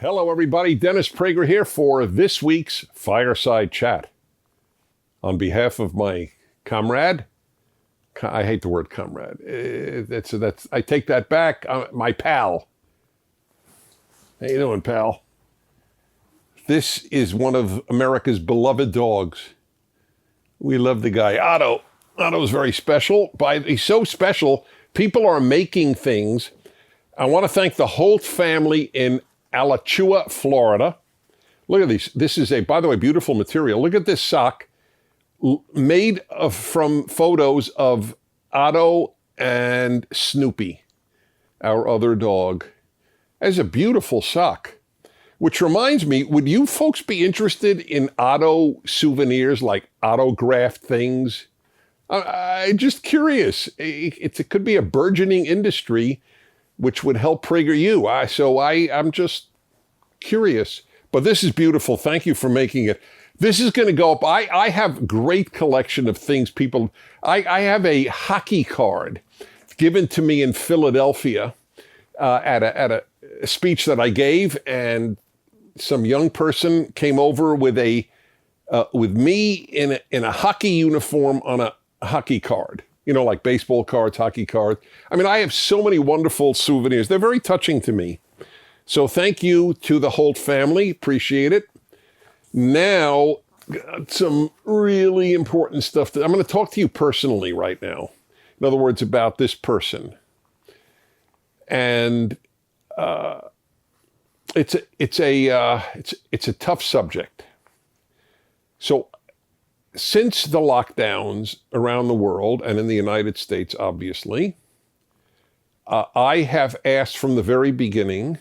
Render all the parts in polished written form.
Hello, everybody. Dennis Prager here for this week's Fireside Chat. On behalf of my comrade, I hate the word comrade. I take that back. My pal. How you doing, pal? This is one of America's beloved dogs. We love the guy, Otto. Otto's very special. He's so special, people are making things. I want to thank the Holt family in Alachua, Florida. Look at these. This is by the way, beautiful material. Look at this sock made from photos of Otto and Snoopy, our other dog. That's a beautiful sock. Which reminds me, would you folks be interested in Otto souvenirs, like autographed things? I'm just curious. It could be a burgeoning industry which would help PragerU. So I'm just curious. But this is beautiful. Thank you for making it. This is going to go up. I have great collection of things people. I have a hockey card given to me in Philadelphia at a speech that I gave, and some young person came over with me in a hockey uniform on a hockey card. You know, like baseball cards, hockey cards. I mean, I have so many wonderful souvenirs. They're very touching to me. So thank you to the Holt family. Appreciate it. Now, got some really important stuff. I'm going to talk to you personally right now. In other words, about this person. And it's a tough subject. So, since the lockdowns around the world and in the United States, obviously, I have asked from the very beginning,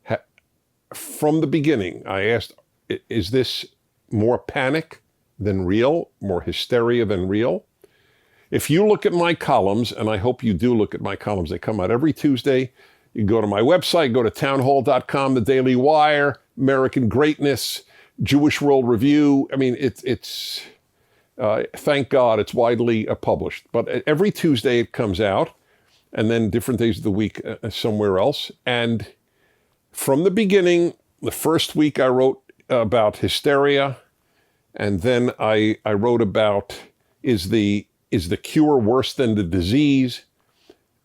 I asked, is this more panic than real, more hysteria than real? If you look at my columns, and I hope you do look at my columns, they come out every Tuesday. You can go to my website, go to townhall.com, the Daily Wire, American Greatness, Jewish World Review. I mean, it's thank God it's widely published. But every Tuesday it comes out, and then different days of the week somewhere else. And from the beginning, the first week I wrote about hysteria, and then I wrote about is the cure worse than the disease?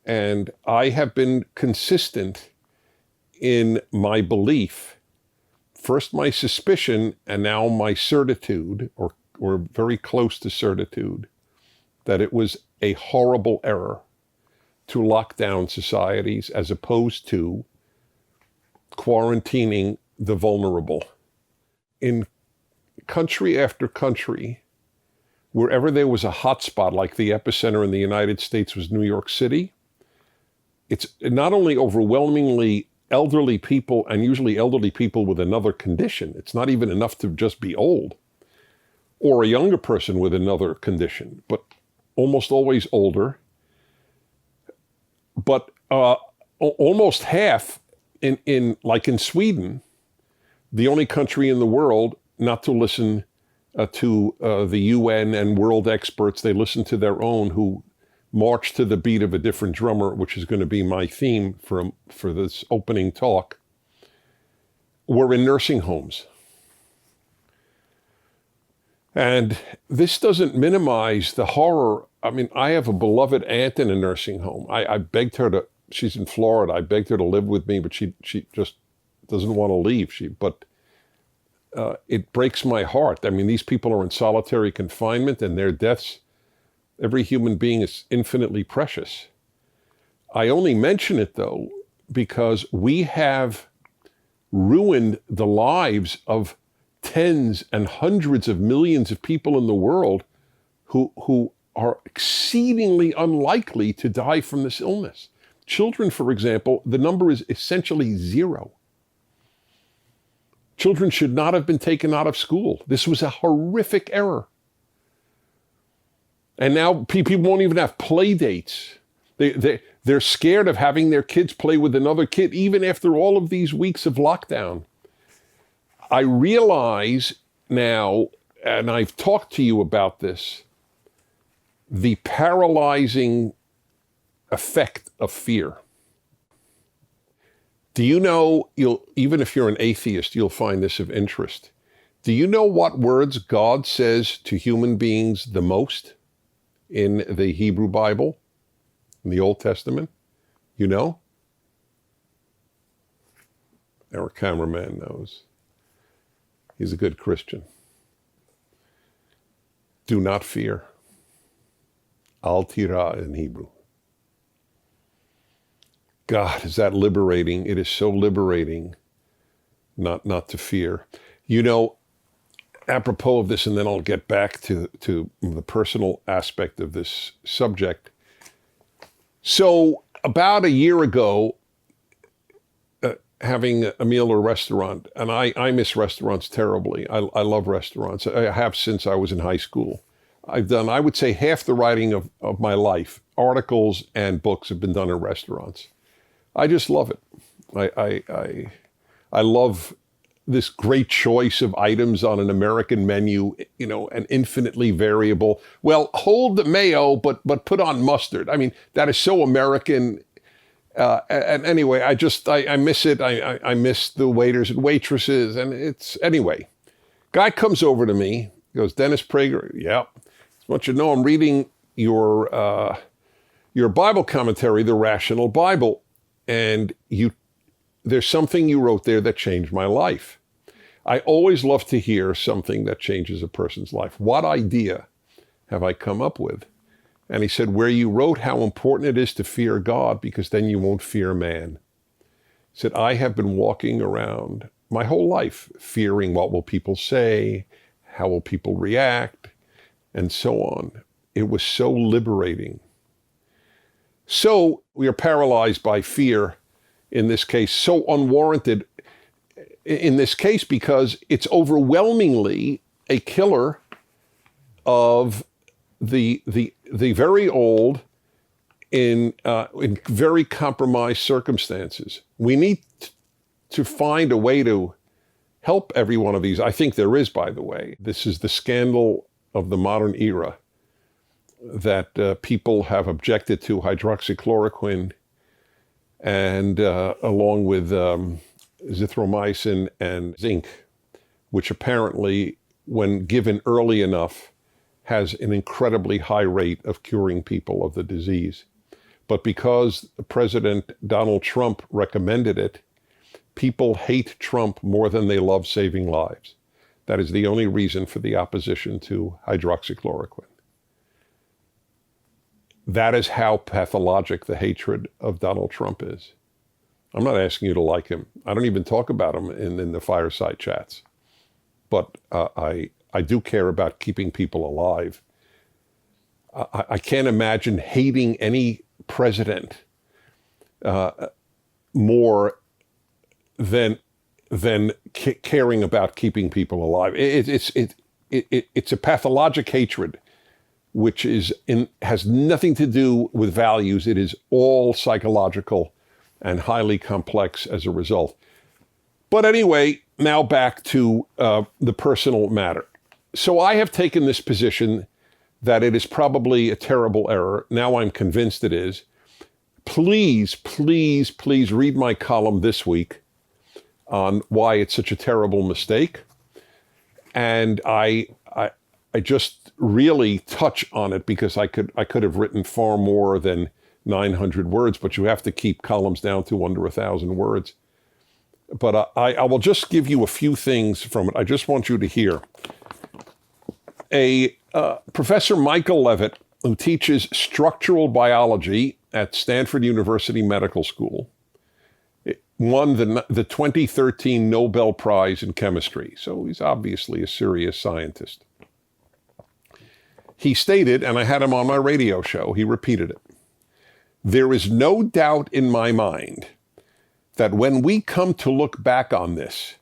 And I have been consistent in my belief, first my suspicion, and now my certitude, or very close to certitude, that it was a horrible error to lock down societies as opposed to quarantining the vulnerable. In country after country, wherever there was a hotspot, like the epicenter in the United States was New York City, it's not only overwhelmingly elderly people, and usually elderly people with another condition. It's not even enough to just be old, or a younger person with another condition, but almost always older. But almost half in Sweden, the only country in the world not to listen to the UN and world experts. They listen to their own, who march to the beat of a different drummer, which is going to be my theme for this opening talk. We're in nursing homes. And this doesn't minimize the horror. I mean, I have a beloved aunt in a nursing home. I begged her she's in Florida. I begged her to live with me, but she just doesn't want to leave. It breaks my heart. I mean, these people are in solitary confinement, and their deaths, every human being is infinitely precious. I only mention it, though, because we have ruined the lives of tens and hundreds of millions of people in the world who are exceedingly unlikely to die from this illness. Children, for example, the number is essentially zero. Children should not have been taken out of school. This was a horrific error. And now people won't even have play dates. They're scared of having their kids play with another kid, even after all of these weeks of lockdown. I realize now, and I've talked to you about this, the paralyzing effect of fear. Do you know, even if you're an atheist, you'll find this of interest. Do you know what words God says to human beings the most in the Hebrew Bible, in the Old Testament? You know? Our cameraman knows. He's a good Christian. Do not fear. Al tira in Hebrew. God, is that liberating? It is so liberating not to fear. You know, apropos of this, and then I'll get back to the personal aspect of this subject. So about a year ago, having a meal at a restaurant, and I miss restaurants terribly. I love restaurants. I have since I was in high school. I've done, I would say, half the writing of my life. Articles and books have been done in restaurants. I just love it. I love this great choice of items on an American menu, you know, and infinitely variable. Well, hold the mayo, but put on mustard. I mean, that is so American. And anyway, I miss it. I miss the waiters and waitresses. And anyway, guy comes over to me, goes, Dennis Prager. Yeah. I want you to know I'm reading your Bible commentary, The Rational Bible. And there's something you wrote there that changed my life. I always love to hear something that changes a person's life. What idea have I come up with? And he said, where you wrote how important it is to fear God, because then you won't fear man. He said, I have been walking around my whole life fearing what will people say, how will people react, and so on. It was so liberating. So we are paralyzed by fear, in this case, so unwarranted in this case, because it's overwhelmingly a killer of the very old in very compromised circumstances. We need to find a way to help every one of these. I think there is, by the way. This is the scandal of the modern era, that people have objected to hydroxychloroquine and along with azithromycin and zinc, which apparently, when given early enough, has an incredibly high rate of curing people of the disease. But because President Donald Trump recommended it, people hate Trump more than they love saving lives. That is the only reason for the opposition to hydroxychloroquine. That is how pathologic the hatred of Donald Trump is. I'm not asking you to like him. I don't even talk about him in the Fireside chats. But I do care about keeping people alive. I can't imagine hating any president more than caring about keeping people alive. It's a pathologic hatred, which has nothing to do with values. It is all psychological and highly complex as a result. But anyway, now back to the personal matter. So I have taken this position that it is probably a terrible error. Now I'm convinced it is. Please, please, please read my column this week on why it's such a terrible mistake. And I just really touch on it, because I could have written far more than 900 words, but you have to keep columns down to under 1,000 words. But I will just give you a few things from it. I just want you to hear. Professor Michael Levitt, who teaches structural biology at Stanford University Medical School, won the 2013 Nobel Prize in Chemistry. So he's obviously a serious scientist. He stated, and I had him on my radio show, he repeated it, "There is no doubt in my mind that when we come to look back on this,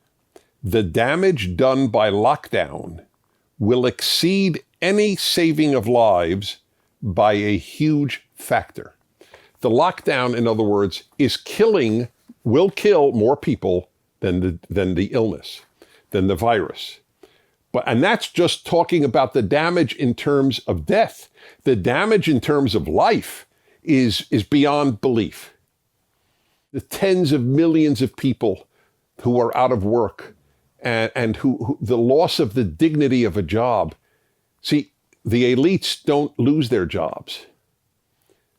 the damage done by lockdown will exceed any saving of lives by a huge factor." The lockdown, in other words, will kill more people than the illness, than the virus. And that's just talking about the damage in terms of death. The damage in terms of life is beyond belief. the tens of millions of people who are out of work and who the loss of the dignity of a job. See, the elites don't lose their jobs.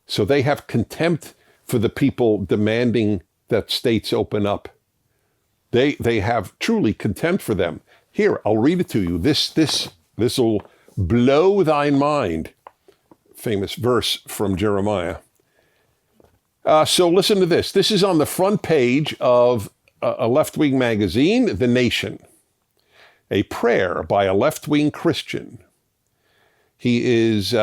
So they have contempt for the people demanding that states open up. They have truly contempt for them. Here, I'll read it to you. This'll blow thine mind. Famous verse from Jeremiah. So listen to this. This is on the front page of a left-wing magazine, The Nation. A prayer by a left-wing Christian. He is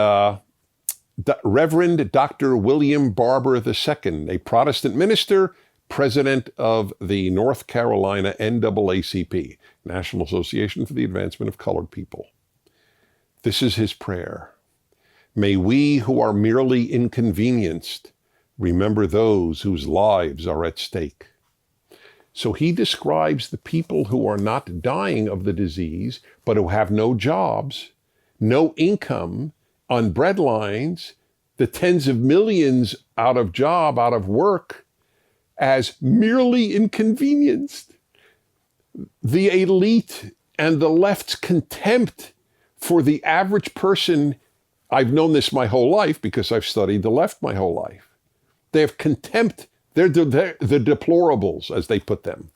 Reverend Dr. William Barber II, a Protestant minister, president of the North Carolina NAACP, National Association for the Advancement of Colored People. This is his prayer. May we who are merely inconvenienced remember those whose lives are at stake. So he describes the people who are not dying of the disease, but who have no jobs, no income, on breadlines, the tens of millions out of job, out of work, as merely inconvenienced. The elite and the left's contempt for the average person. I've known this my whole life because I've studied the left my whole life. They have contempt. They're the deplorables, as they put them.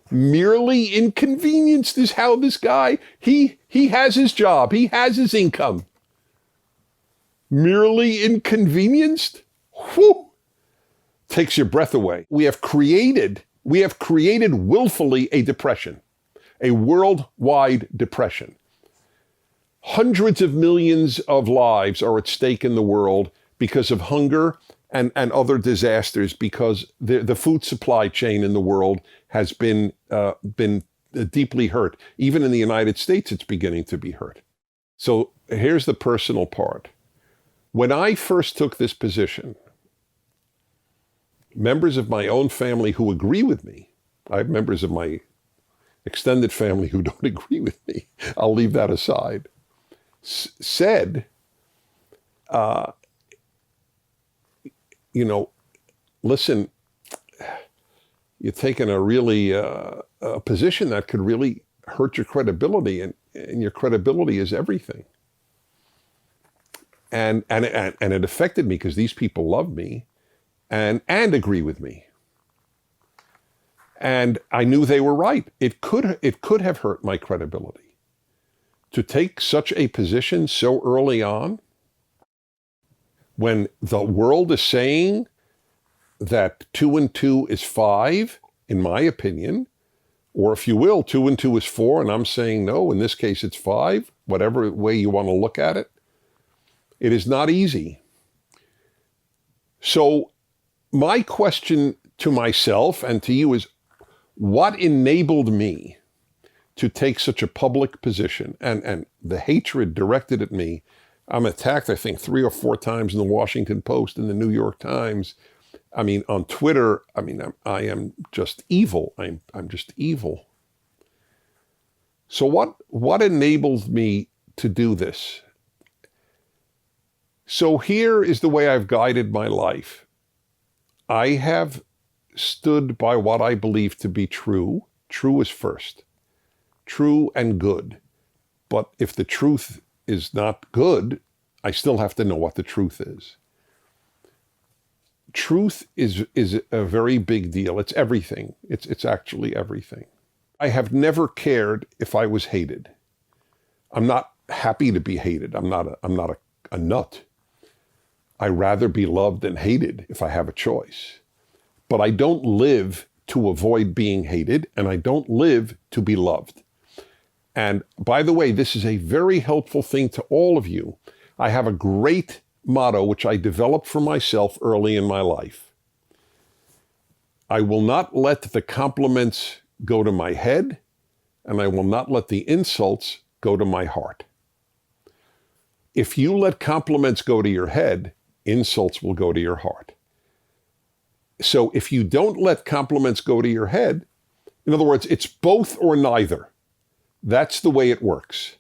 Merely inconvenienced is how this guy, he has his job. He has his income. Merely inconvenienced? Whew! Takes your breath away. We have created willfully a depression, a worldwide depression. Hundreds of millions of lives are at stake in the world because of hunger and other disasters, because the food supply chain in the world has been deeply hurt. Even in the United States, it's beginning to be hurt. So here's the personal part. When I first took this position, members of my own family who agree with me, I have members of my extended family who don't agree with me, I'll leave that aside, said, listen, you're taking a really a position that could really hurt your credibility, and your credibility is everything. And it affected me because these people love me and agree with me. And I knew they were right. It could have hurt my credibility. To take such a position so early on, when the world is saying that 2 and 2 is 5, in my opinion, or if you will, 2 and 2 is 4, and I'm saying no, in this case it's 5, whatever way you want to look at it. It is not easy. So my question to myself and to you is, what enabled me to take such a public position? And the hatred directed at me, I'm attacked, I think, 3 or 4 times in the Washington Post and the New York Times. I mean, on Twitter, I am just evil. I'm just evil. So what enabled me to do this? So here is the way I've guided my life. I have stood by what I believe to be true. True is first. True and good. But if the truth is not good, I still have to know what the truth is. Truth is a very big deal. It's everything. It's actually everything. I have never cared if I was hated. I'm not happy to be hated. I'm not a nut. I'd rather be loved than hated if I have a choice. But I don't live to avoid being hated, and I don't live to be loved. And by the way, this is a very helpful thing to all of you. I have a great motto which I developed for myself early in my life. I will not let the compliments go to my head, and I will not let the insults go to my heart. If you let compliments go to your head, insults will go to your heart. So if you don't let compliments go to your head, in other words, it's both or neither. That's the way it works.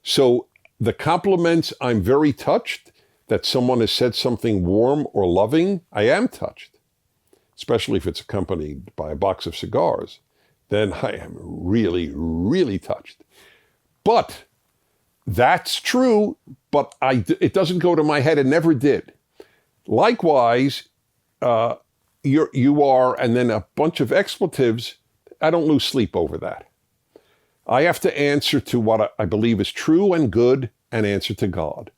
So the compliments, I'm very touched that someone has said something warm or loving. I am touched. especially if it's accompanied by a box of cigars, then I am really, really touched. But that's true, but it doesn't go to my head. It never did. Likewise, you are, and then a bunch of expletives. I don't lose sleep over that. I have to answer to what I believe is true and good and answer to God.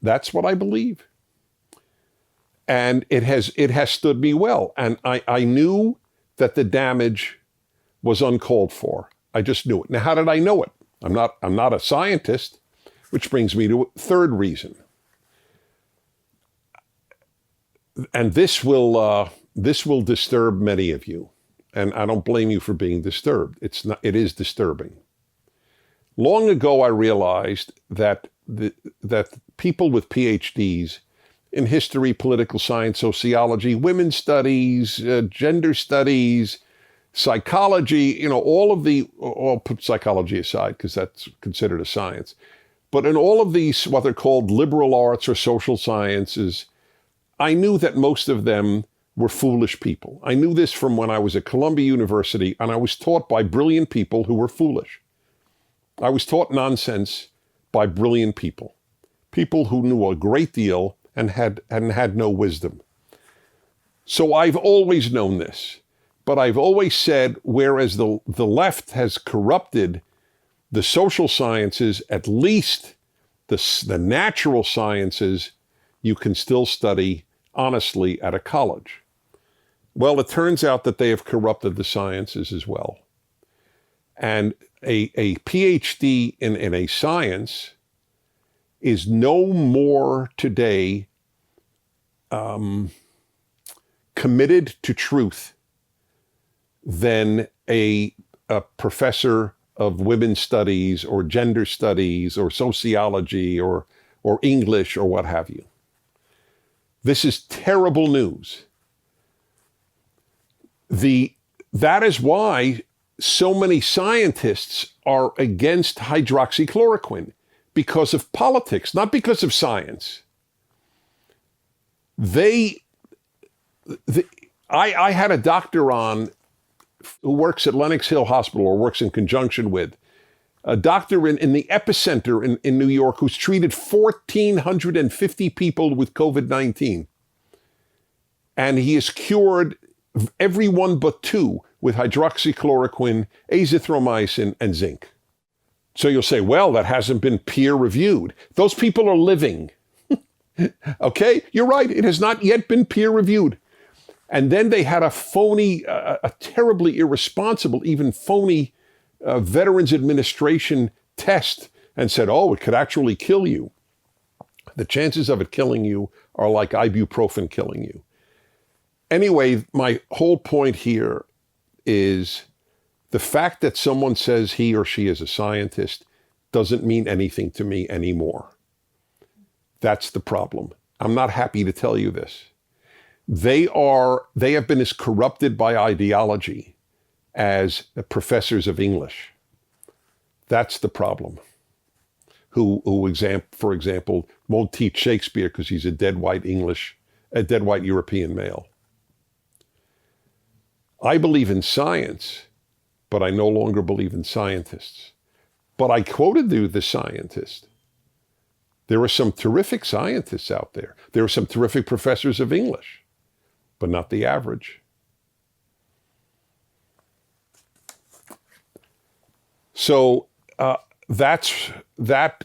That's what I believe. And it has stood me well. And I knew that the damage was uncalled for. I just knew it. Now, how did I know it? I'm not a scientist, which brings me to a third reason. And this will disturb many of you. And I don't blame you for being disturbed. It is disturbing. Long ago, I realized that that people with PhDs in history, political science, sociology, women's studies, gender studies, psychology, I'll put psychology aside because that's considered a science. But in all of these, what they're called liberal arts or social sciences, I knew that most of them were foolish people. I knew this from when I was at Columbia University, and I was taught by brilliant people who were foolish. I was taught nonsense by brilliant people who knew a great deal and had no wisdom. So I've always known this, but I've always said, whereas the left has corrupted the social sciences, at least the natural sciences, you can still study honestly at a college. Well, it turns out that they have corrupted the sciences as well. And a PhD in a science is no more today committed to truth than a professor of women's studies or gender studies or sociology or English or what have you. This is terrible news. That is why so many scientists are against hydroxychloroquine, because of politics, not because of science. I had a doctor on who works at Lenox Hill Hospital, or works in conjunction with, a doctor in the epicenter in New York who's treated 1,450 people with COVID-19. And he has cured everyone but 2 with hydroxychloroquine, azithromycin, and zinc. So you'll say, well, that hasn't been peer reviewed. Those people are living. Okay, you're right. It has not yet been peer reviewed. And then they had a phony, a terribly irresponsible, even phony Veterans Administration test and said, oh, it could actually kill you. The chances of it killing you are like ibuprofen killing you. Anyway, my whole point here is the fact that someone says he or she is a scientist doesn't mean anything to me anymore. That's the problem. I'm not happy to tell you this. They have been as corrupted by ideology as professors of English. That's the problem. Who, for example, won't teach Shakespeare because he's a dead white European male. I believe in science, but I no longer believe in scientists. But I quoted you the scientist. There are some terrific scientists out there. There are some terrific professors of English, but not the average. So that's that.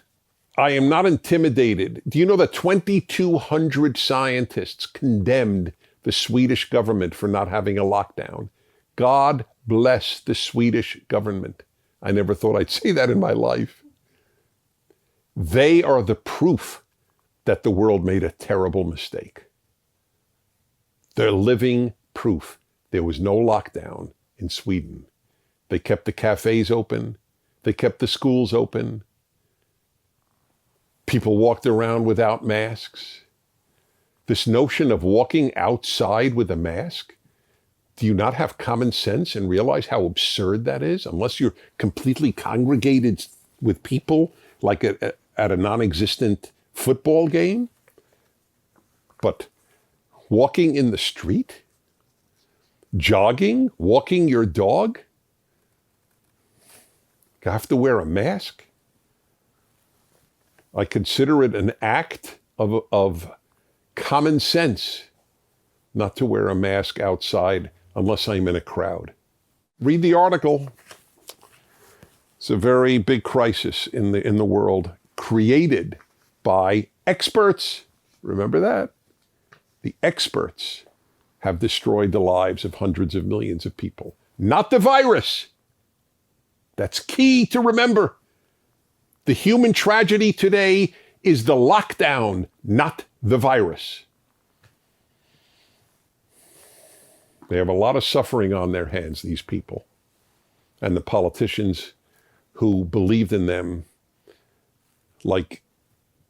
I am not intimidated. Do you know that 2,200 scientists condemned the Swedish government for not having a lockdown? God bless the Swedish government. I never thought I'd say that in my life. They are the proof that the world made a terrible mistake. They're living proof. There was no lockdown in Sweden. They kept the cafes open. They kept the schools open. People walked around without masks. This notion of walking outside with a mask, do you not have common sense and realize how absurd that is? Unless you're completely congregated with people like at a non-existent football game. But walking in the street? Jogging, walking your dog, you have to wear a mask. I consider it an act of common sense not to wear a mask outside unless I'm in a crowd. Read the article. It's a very big crisis in the world, created by experts. Remember that? The experts have destroyed the lives of hundreds of millions of people, not the virus. That's key to remember. The human tragedy today is the lockdown, not the virus. They have a lot of suffering on their hands, these people, and the politicians who believed in them, like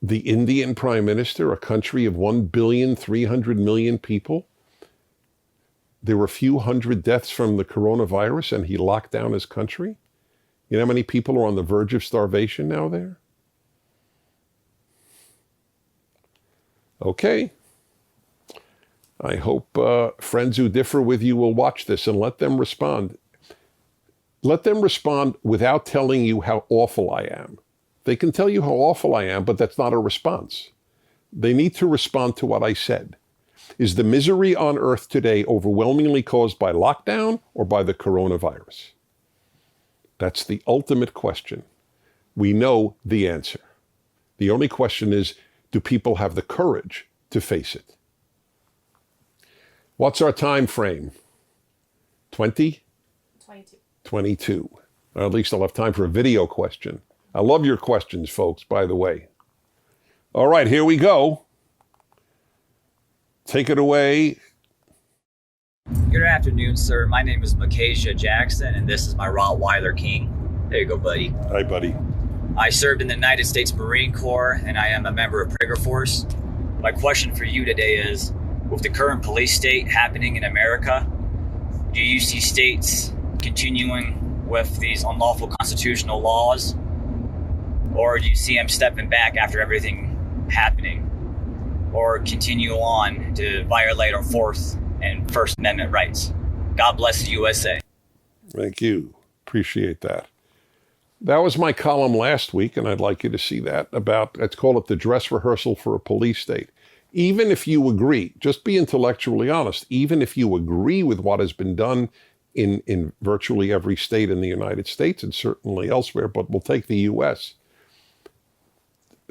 the Indian Prime Minister, a country of 1,300,000,000 people. There were a few hundred deaths from the coronavirus, and he locked down his country. You know how many people are on the verge of starvation now there? Okay. I hope friends who differ with you will watch this and let them respond. Let them respond without telling you how awful I am. They can tell you how awful I am, but that's not a response. They need to respond to what I said. Is the misery on earth today overwhelmingly caused by lockdown or by the coronavirus? That's the ultimate question. We know the answer. The only question is, do people have the courage to face it? What's our time frame? 20? 22. 22. Or at least I'll have time for a video question. I love your questions, folks, by the way. All right, here we go. Take it away. Good afternoon, sir. My name is Makasia Jackson, and this is my Rottweiler King. There you go, buddy. Hi, buddy. I served in the United States Marine Corps, and I am a member of Prager Force. My question for you today is, with the current police state happening in America, do you see states continuing with these unlawful constitutional laws, or do you see them stepping back after everything happening, or continue on to violate our Fourth and First Amendment rights? God bless the USA. Thank you. Appreciate that. That was my column last week, and I'd like you to see that about, let's call it the dress rehearsal for a police state. Even if you agree, just be intellectually honest, even if you agree with what has been done in virtually every state in the United States and certainly elsewhere, but we'll take the U.S.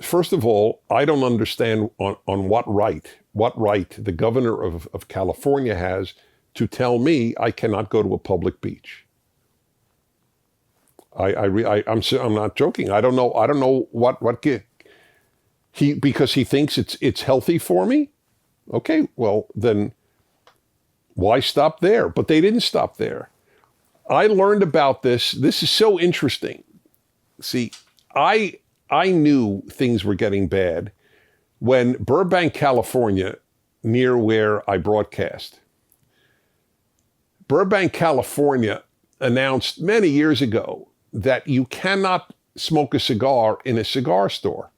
First of all, I don't understand on what right the governor of California has to tell me I cannot go to a public beach. I'm not joking. I don't know what because he thinks it's healthy for me. Okay, well then why stop there? But they didn't stop there. I learned about this. This is so interesting. See, I knew things were getting bad when Burbank, California, near where I broadcast, Burbank, California announced many years ago that you cannot smoke a cigar in a cigar store.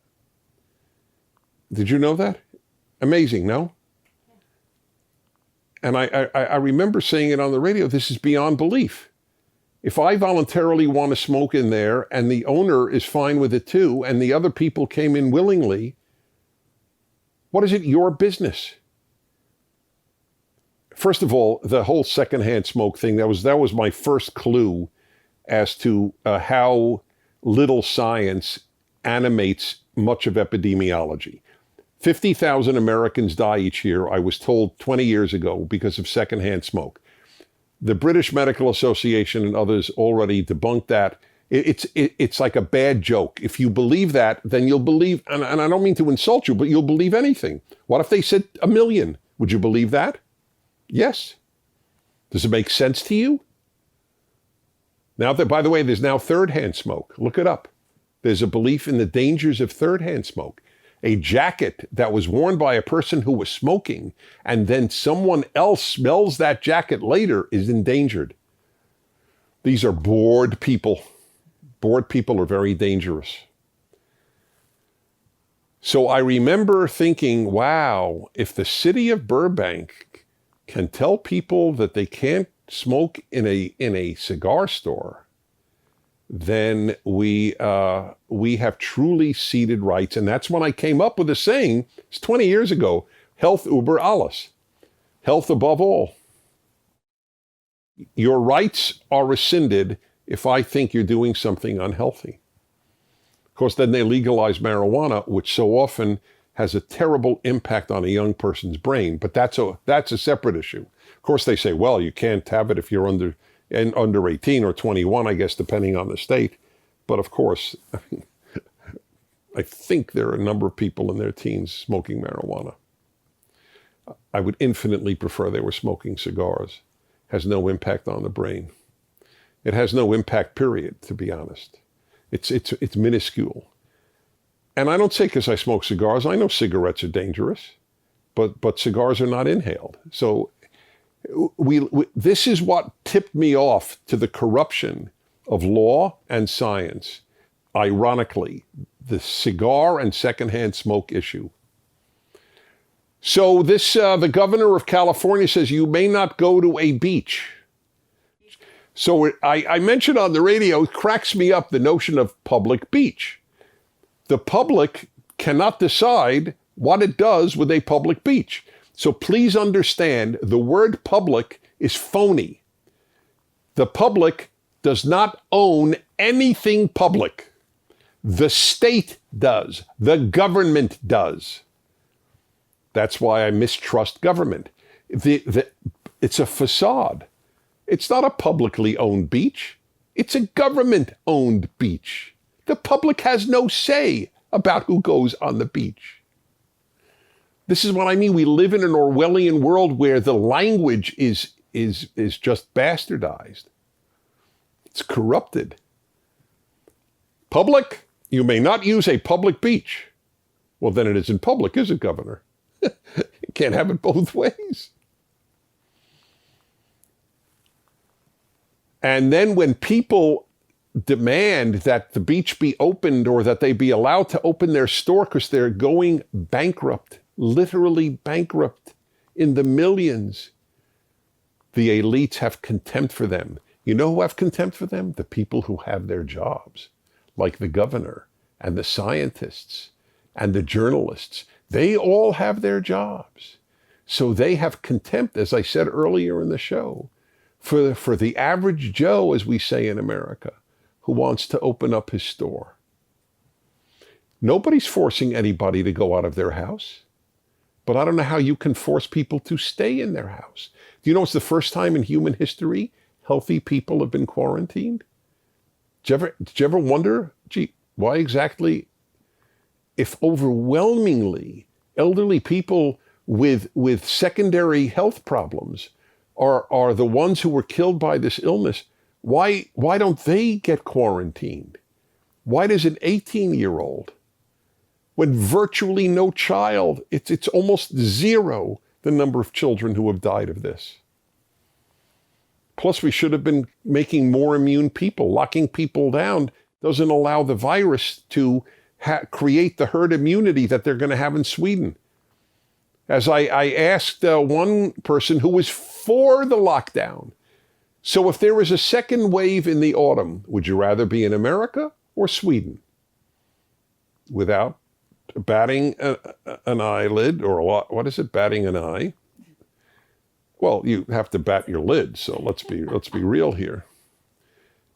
Did you know that? Amazing, no? And I remember saying it on the radio, this is beyond belief. If I voluntarily want to smoke in there and the owner is fine with it too, and the other people came in willingly, what is it your business? First of all, the whole secondhand smoke thing, that was my first clue as to how little science animates much of epidemiology. 50,000 Americans die each year, I was told 20 years ago, because of secondhand smoke. The British Medical Association and others already debunked that. It's like a bad joke. If you believe that, then you'll believe, and I don't mean to insult you, but you'll believe anything. What if they said 1 million? Would you believe that? Yes. Does it make sense to you? Now, by the way, there's now third-hand smoke. Look it up. There's a belief in the dangers of third-hand smoke. A jacket that was worn by a person who was smoking and then someone else smells that jacket later is endangered. These are bored people. Bored people are very dangerous. So I remember thinking, wow, if the city of Burbank can tell people that they can't smoke in a cigar store, then we have truly ceded rights. And that's when I came up with a saying, it's 20 years ago, health über alles, health above all. Your rights are rescinded if I think you're doing something unhealthy. Of course, then they legalize marijuana, which so often has a terrible impact on a young person's brain, but that's a separate issue. Of course, they say, well, you can't have it if you're under 18 or 21, I guess, depending on the state. But of course, I think there are a number of people in their teens smoking marijuana. I would infinitely prefer they were smoking cigars. Has no impact on the brain. It has no impact, period, to be honest. It's minuscule. And I don't say because I smoke cigars, I know cigarettes are dangerous, but cigars are not inhaled. So this is what tipped me off to the corruption of law and science. Ironically, the cigar and secondhand smoke issue. So the governor of California says you may not go to a beach. So I mentioned on the radio, it cracks me up, the notion of public beach. The public cannot decide what it does with a public beach. So please understand, the word public is phony. The public does not own anything public. The state does. The government does. That's why I mistrust government. It's a facade. It's not a publicly owned beach. It's a government-owned beach. The public has no say about who goes on the beach. This is what I mean. We live in an Orwellian world where the language is just bastardized. It's corrupted. Public, you may not use a public beach. Well, then it isn't public, is it, Governor? You can't have it both ways. And then when people demand that the beach be opened or that they be allowed to open their store because they're going bankrupt, literally bankrupt in the millions, the elites have contempt for them. You know who have contempt for them? The people who have their jobs, like the governor and the scientists and the journalists. They all have their jobs. So they have contempt, as I said earlier in the show, for the average Joe, as we say in America, who wants to open up his store. Nobody's forcing anybody to go out of their house. But I don't know how you can force people to stay in their house. Do you know it's the first time in human history healthy people have been quarantined? Did you ever wonder, why exactly, if overwhelmingly elderly people with secondary health problems are the ones who were killed by this illness, why don't they get quarantined? Why does an 18-year-old, when virtually no child, it's almost zero, the number of children who have died of this? Plus, we should have been making more immune people. Locking people down doesn't allow the virus to create the herd immunity that they're going to have in Sweden. As I asked one person who was for the lockdown, so if there was a second wave in the autumn, would you rather be in America or Sweden? Without batting an eyelid, or what is it, batting an eye? Well, you have to bat your lid, so let's be real here.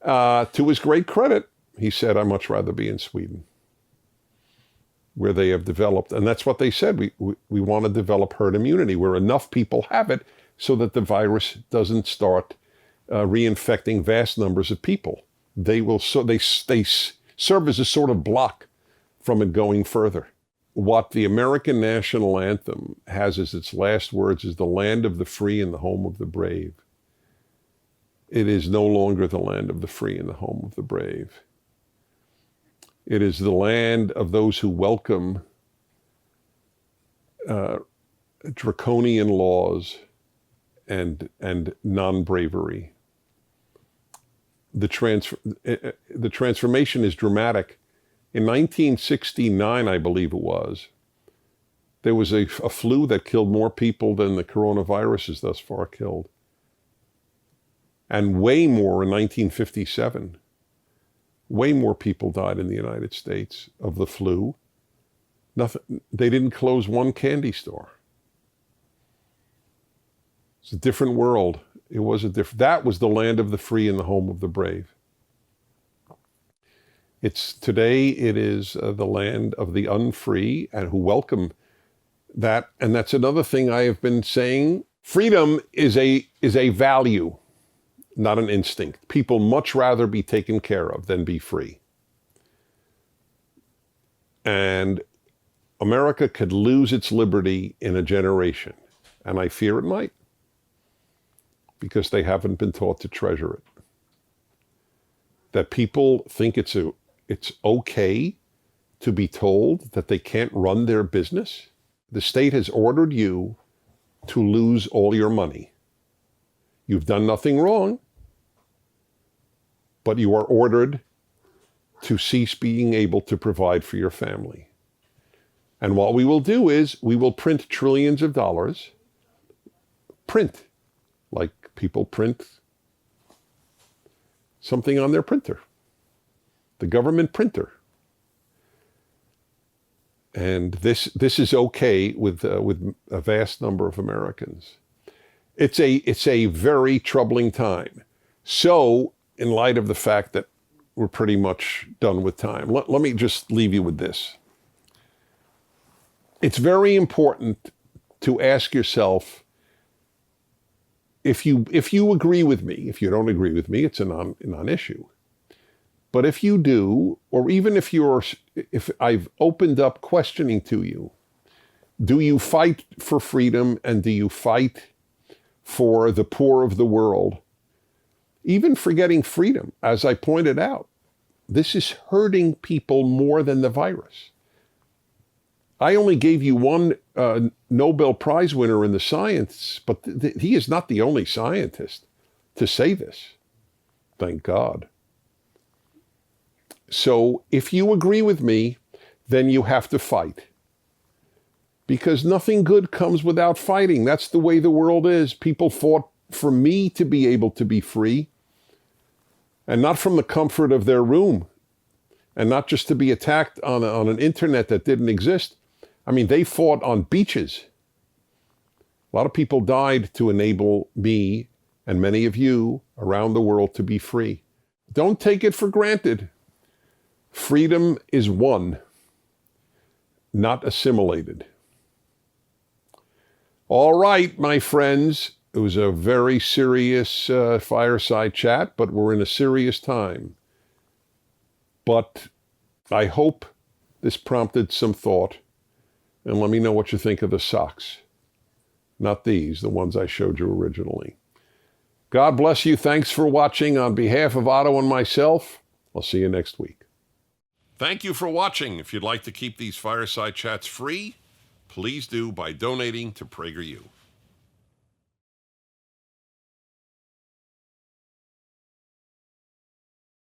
To his great credit, he said, I'd much rather be in Sweden, where they have developed, and that's what they said, we want to develop herd immunity, where enough people have it so that the virus doesn't start reinfecting vast numbers of people. They serve as a sort of block from it going further. What the American national anthem has as its last words is the land of the free and the home of the brave. It is no longer the land of the free and the home of the brave. It is the land of those who welcome draconian laws and non-bravery. The transformation is dramatic. In 1969, I believe it was, There was a flu that killed more people than the coronavirus has thus far killed. And way more in 1957. Way more people died in the United States of the flu. Nothing. They didn't close one candy store. It's a different world. It was a different. That was the land of the free and the home of the brave. Today it is the land of the unfree and who welcome that. And that's another thing I have been saying. Freedom is a value, not an instinct. People much rather be taken care of than be free. And America could lose its liberty in a generation. And I fear it might, because they haven't been taught to treasure it. That people think it's okay to be told that they can't run their business. The state has ordered you to lose all your money. You've done nothing wrong, but you are ordered to cease being able to provide for your family. And what we will do is we will print trillions of dollars, print, like people print something on their printer, the government printer. And this is okay with a vast number of Americans. It's a very troubling time. So, in light of the fact that we're pretty much done with time, let me just leave you with this. It's very important to ask yourself, if you agree with me. If you don't agree with me, it's a non-issue. But if you do, or even if I've opened up questioning to you, do you fight for freedom and do you fight for the poor of the world? Even forgetting freedom, as I pointed out, this is hurting people more than the virus. I only gave you one Nobel Prize winner in the science, but he is not the only scientist to say this. Thank God. So if you agree with me, then you have to fight. Because nothing good comes without fighting. That's the way the world is. People fought for me to be able to be free, and not from the comfort of their room, and not just to be attacked on an internet that didn't exist. I mean, they fought on beaches. A lot of people died to enable me and many of you around the world to be free. Don't take it for granted. Freedom is won, not assimilated. All right, my friends. It was a very serious fireside chat, but we're in a serious time. But I hope this prompted some thought. And let me know what you think of the socks. Not these, the ones I showed you originally. God bless you. Thanks for watching. On behalf of Otto and myself, I'll see you next week. Thank you for watching. If you'd like to keep these fireside chats free, please do by donating to PragerU.